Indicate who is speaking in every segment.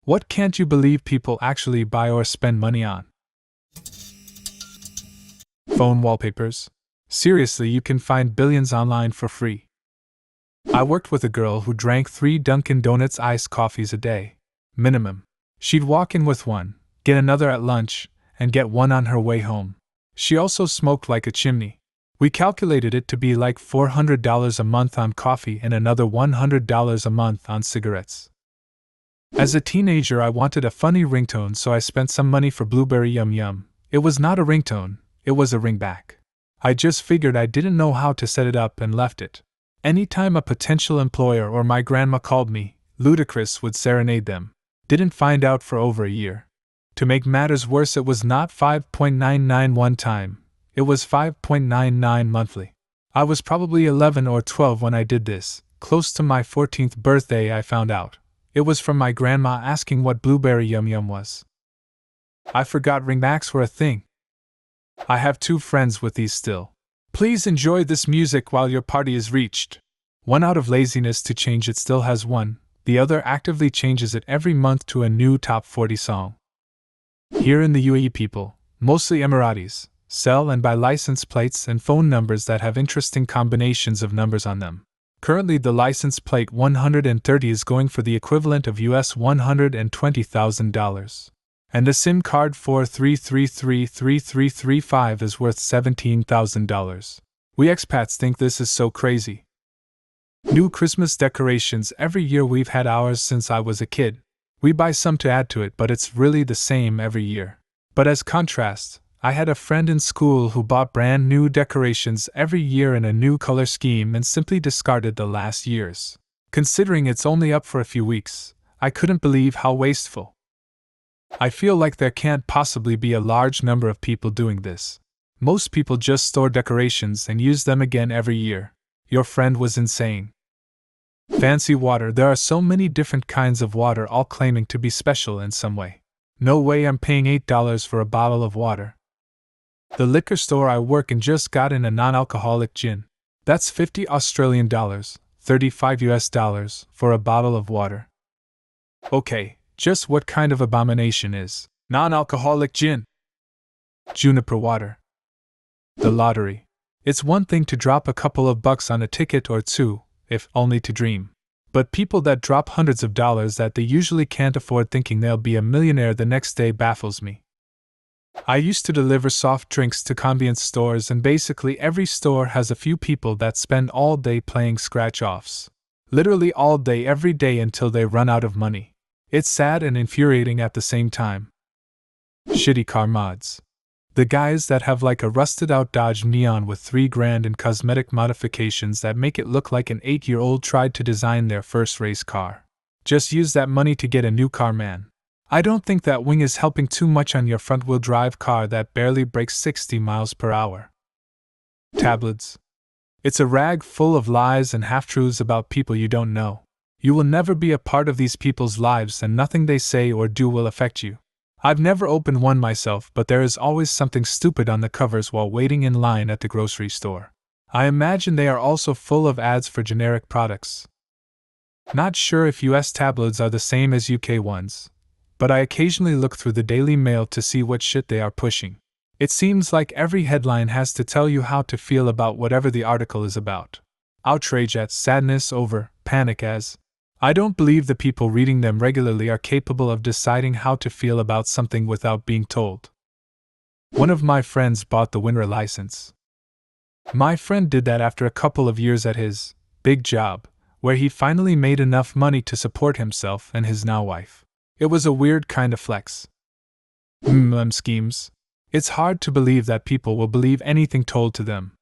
Speaker 1: What can't you believe people actually buy or spend money on? Phone wallpapers. Seriously, you can find billions online for free. I worked with a girl who drank 3 Dunkin' Donuts iced coffees a day. Minimum. She'd walk in with one, get another at lunch, and get one on her way home. She also smoked like a chimney. We calculated it to be like $400 a month on coffee and another $100 a month on cigarettes. As a teenager, I wanted a funny ringtone, so I spent some money for Blueberry Yum Yum. It was not a ringtone, it was a ringback. I just figured I didn't know how to set it up and left it. Anytime a potential employer or my grandma called me, Ludacris would serenade them. Didn't find out for over a year. To make matters worse, it was not 5.99 one time, it was 5.99 monthly. I was probably 11 or 12 when I did this. Close to my 14th birthday I found out. It was from my grandma asking what Blueberry Yum Yum was. I forgot ringbacks were a thing. I have 2 friends with these still. Please enjoy this music while your party is reached. One out of laziness to change it still has one, the other actively changes it every month to a new top 40 song. Here in the UAE, people, mostly Emiratis, sell and buy license plates and phone numbers that have interesting combinations of numbers on them. Currently, the license plate 130 is going for the equivalent of US $120,000. And the SIM card 43333335 is worth $17,000. We expats think this is so crazy. New Christmas decorations every year. We've had ours since I was a kid. We buy some to add to it, but it's really the same every year. But as contrast, I had a friend in school who bought brand new decorations every year in a new color scheme and simply discarded the last year's. Considering it's only up for a few weeks, I couldn't believe how wasteful. I feel like there can't possibly be a large number of people doing this. Most people just store decorations and use them again every year. Your friend was insane. Fancy water. There are so many different kinds of water, all claiming to be special in some way. No way I'm paying $8 for a bottle of water. The liquor store I work in just got in a non-alcoholic gin. That's $50 Australian dollars, $35 US dollars, for a bottle of water. Okay, just what kind of abomination is non-alcoholic gin? Juniper water. The lottery. It's one thing to drop a couple of bucks on a ticket or two, if only to dream. But people that drop hundreds of dollars that they usually can't afford thinking they'll be a millionaire the next day baffles me. I used to deliver soft drinks to convenience stores, and basically every store has a few people that spend all day playing scratch-offs. Literally all day every day until they run out of money. It's sad and infuriating at the same time. Shitty car mods. The guys that have like a rusted out Dodge Neon with $3,000 in cosmetic modifications that make it look like an 8-year-old tried to design their first race car. Just use that money to get a new car, man. I don't think that wing is helping too much on your front-wheel drive car that barely breaks 60 miles per hour. Tabloids. It's a rag full of lies and half-truths about people you don't know. You will never be a part of these people's lives, and nothing they say or do will affect you. I've never opened one myself, but there is always something stupid on the covers while waiting in line at the grocery store. I imagine they are also full of ads for generic products. Not sure if US tabloids are the same as UK ones, but I occasionally look through the Daily Mail to see what shit they are pushing. It seems like every headline has to tell you how to feel about whatever the article is about. Outrage at, sadness over, panic as. I don't believe the people reading them regularly are capable of deciding how to feel about something without being told. One of my friends bought the WinRA license. My friend did that after a couple of years at his big job, where he finally made enough money to support himself and his now wife. It was a weird kind of flex. Schemes. It's hard to believe that people will believe anything told to them.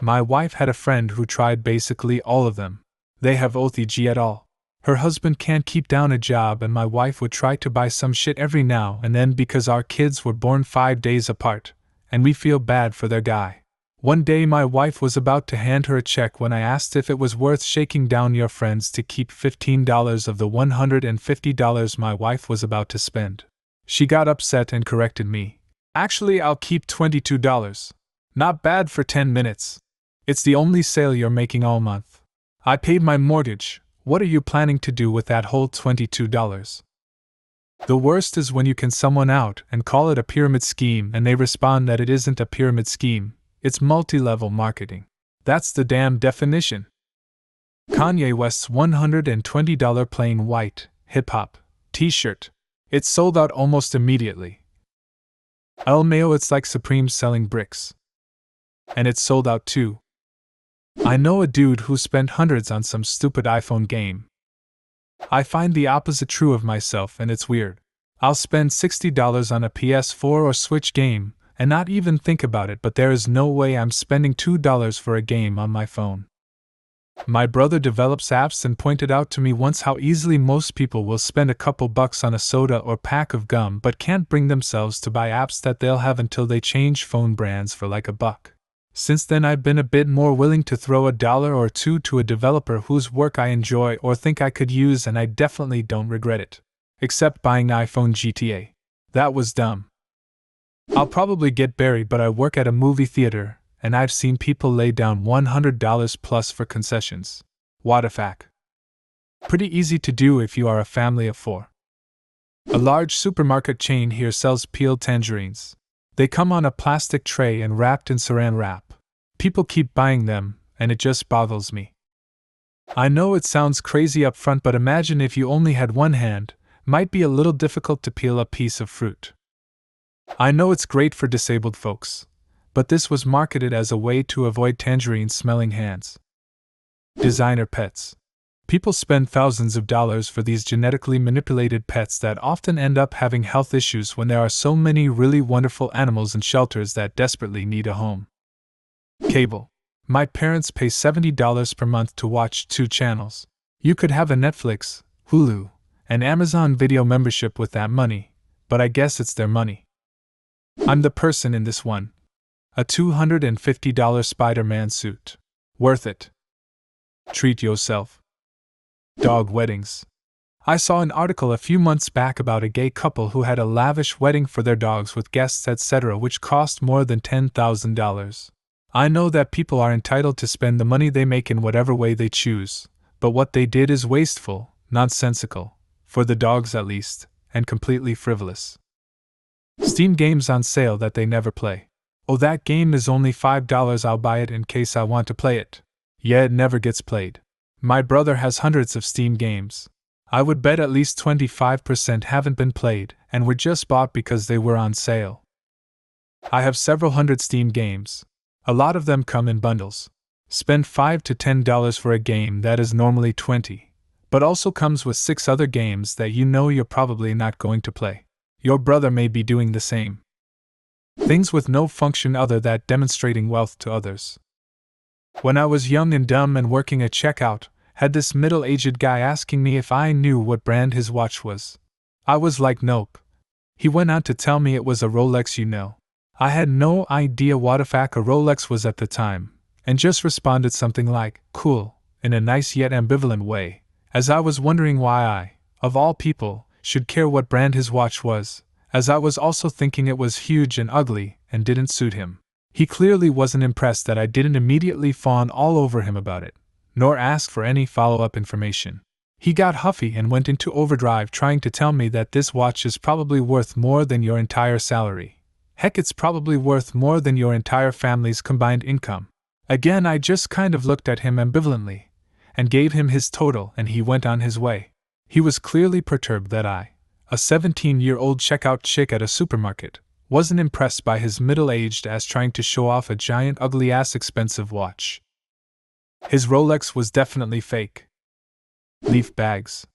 Speaker 1: My wife had a friend who tried basically all of them. They have OTG at all. Her husband can't keep down a job, and my wife would try to buy some shit every now and then because our kids were born 5 days apart, and we feel bad for their guy. One day my wife was about to hand her a check when I asked if it was worth shaking down your friends to keep $15 of the $150 my wife was about to spend. She got upset and corrected me. Actually, I'll keep $22. Not bad for 10 minutes. It's the only sale you're making all month. I paid my mortgage. What are you planning to do with that whole $22? The worst is when you can someone out and call it a pyramid scheme and they respond that it isn't a pyramid scheme, it's multi-level marketing. That's the damn definition. Kanye West's $120 plain white hip-hop t-shirt. It sold out almost immediately. LMAO, it's like Supreme selling bricks. And it sold out too. I know a dude who spent hundreds on some stupid iPhone game. I find the opposite true of myself, and it's weird. I'll spend $60 on a PS4 or Switch game and not even think about it, but there is no way I'm spending $2 for a game on my phone. My brother develops apps and pointed out to me once how easily most people will spend a couple bucks on a soda or pack of gum but can't bring themselves to buy apps that they'll have until they change phone brands for like $1. Since then I've been a bit more willing to throw $1 or $2 to a developer whose work I enjoy or think I could use, and I definitely don't regret it. Except buying iPhone GTA. That was dumb. I'll probably get buried, but I work at a movie theater, and I've seen people lay down $100 plus for concessions. What a fact. Pretty easy to do if you are a family of 4. A large supermarket chain here sells peeled tangerines. They come on a plastic tray and wrapped in saran wrap. People keep buying them, and it just boggles me. I know it sounds crazy up front, but imagine if you only had one hand. Might be a little difficult to peel a piece of fruit. I know it's great for disabled folks, but this was marketed as a way to avoid tangerine-smelling hands. Designer pets. People spend thousands of dollars for these genetically manipulated pets that often end up having health issues when there are so many really wonderful animals in shelters that desperately need a home. Cable. My parents pay $70 per month to watch 2 channels. You could have a Netflix, Hulu, and Amazon Video membership with that money, but I guess it's their money. I'm the person in this one. A $250 Spider-Man suit. Worth it. Treat yourself. Dog weddings. I saw an article a few months back about a gay couple who had a lavish wedding for their dogs with guests, etc., which cost more than $10,000. I know that people are entitled to spend the money they make in whatever way they choose, but what they did is wasteful, nonsensical, for the dogs at least, and completely frivolous. Steam games on sale that they never play. Oh, that game is only $5, I'll buy it in case I want to play it. Yeah, it never gets played. My brother has hundreds of Steam games. I would bet at least 25% haven't been played, and were just bought because they were on sale. I have several hundred Steam games. A lot of them come in bundles. Spend $5 to $10 for a game that is normally $20, but also comes with 6 other games that you know you're probably not going to play. Your brother may be doing the same. Things with no function other than demonstrating wealth to others. When I was young and dumb and working at checkout, had this middle-aged guy asking me if I knew what brand his watch was. I was like, nope. He went on to tell me it was a Rolex, you know. I had no idea what a Rolex was at the time, and just responded something like, cool, in a nice yet ambivalent way, as I was wondering why I, of all people, should care what brand his watch was, as I was also thinking it was huge and ugly and didn't suit him. He clearly wasn't impressed that I didn't immediately fawn all over him about it, nor ask for any follow-up information. He got huffy and went into overdrive trying to tell me that this watch is probably worth more than your entire salary. Heck, it's probably worth more than your entire family's combined income. Again, I just kind of looked at him ambivalently, and gave him his total, and he went on his way. He was clearly perturbed that I, a 17-year-old checkout chick at a supermarket, wasn't impressed by his middle-aged ass trying to show off a giant ugly-ass expensive watch. His Rolex was definitely fake. Leaf bags.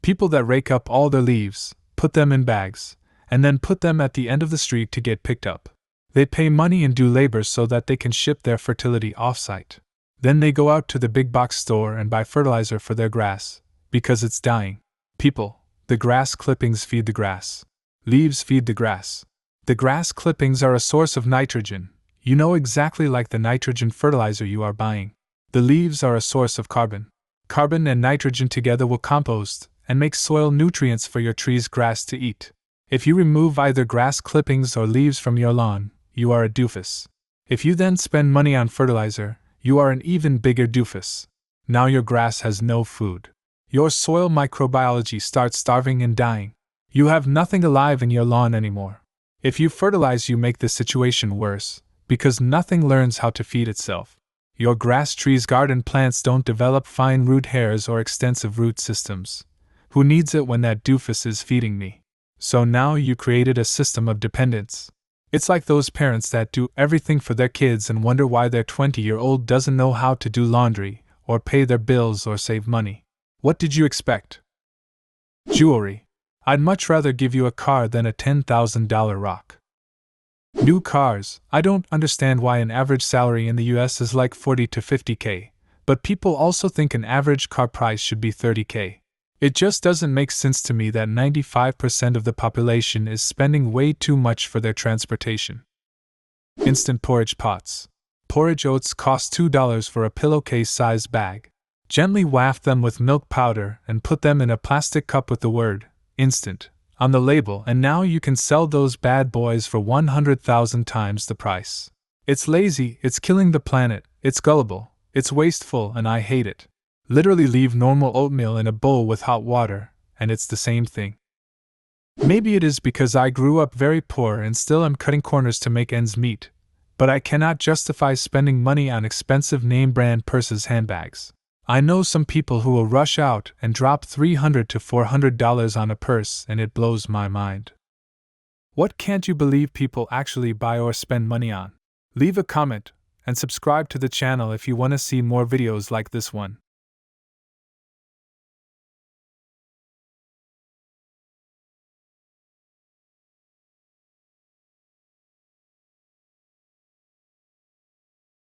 Speaker 1: People that rake up all their leaves, put them in bags, and then put them at the end of the street to get picked up. They pay money and do labor so that they can ship their fertility off-site. Then they go out to the big box store and buy fertilizer for their grass, because it's dying. People, the grass clippings feed the grass. Leaves feed the grass. The grass clippings are a source of nitrogen, you know, exactly like the nitrogen fertilizer you are buying. The leaves are a source of carbon. Carbon and nitrogen together will compost and make soil nutrients for your tree's grass to eat. If you remove either grass clippings or leaves from your lawn, you are a doofus. If you then spend money on fertilizer, you are an even bigger doofus. Now your grass has no food. Your soil microbiology starts starving and dying. You have nothing alive in your lawn anymore. If you fertilize, you make the situation worse, because nothing learns how to feed itself. Your grass, trees, garden plants don't develop fine root hairs or extensive root systems. Who needs it when that doofus is feeding me? So now you created a system of dependence. It's like those parents that do everything for their kids and wonder why their 20-year-old doesn't know how to do laundry, or pay their bills, or save money. What did you expect? Jewelry. I'd much rather give you a car than a $10,000 rock. New cars. I don't understand why an average salary in the US is like 40 to 50K, but people also think an average car price should be 30K. It just doesn't make sense to me that 95% of the population is spending way too much for their transportation. Instant porridge pots. Porridge oats cost $2 for a pillowcase-sized bag. Gently waft them with milk powder and put them in a plastic cup with the word instant on the label, and now you can sell those bad boys for 100,000 times the price. It's lazy, it's killing the planet, it's gullible, it's wasteful, and I hate it. Literally leave normal oatmeal in a bowl with hot water, and it's the same thing. Maybe it is because I grew up very poor and still am cutting corners to make ends meet, but I cannot justify spending money on expensive name-brand purses, handbags. I know some people who will rush out and drop $300 to $400 on a purse, and it blows my mind. What can't you believe people actually buy or spend money on? Leave a comment and subscribe to the channel if you want to see more videos like this one.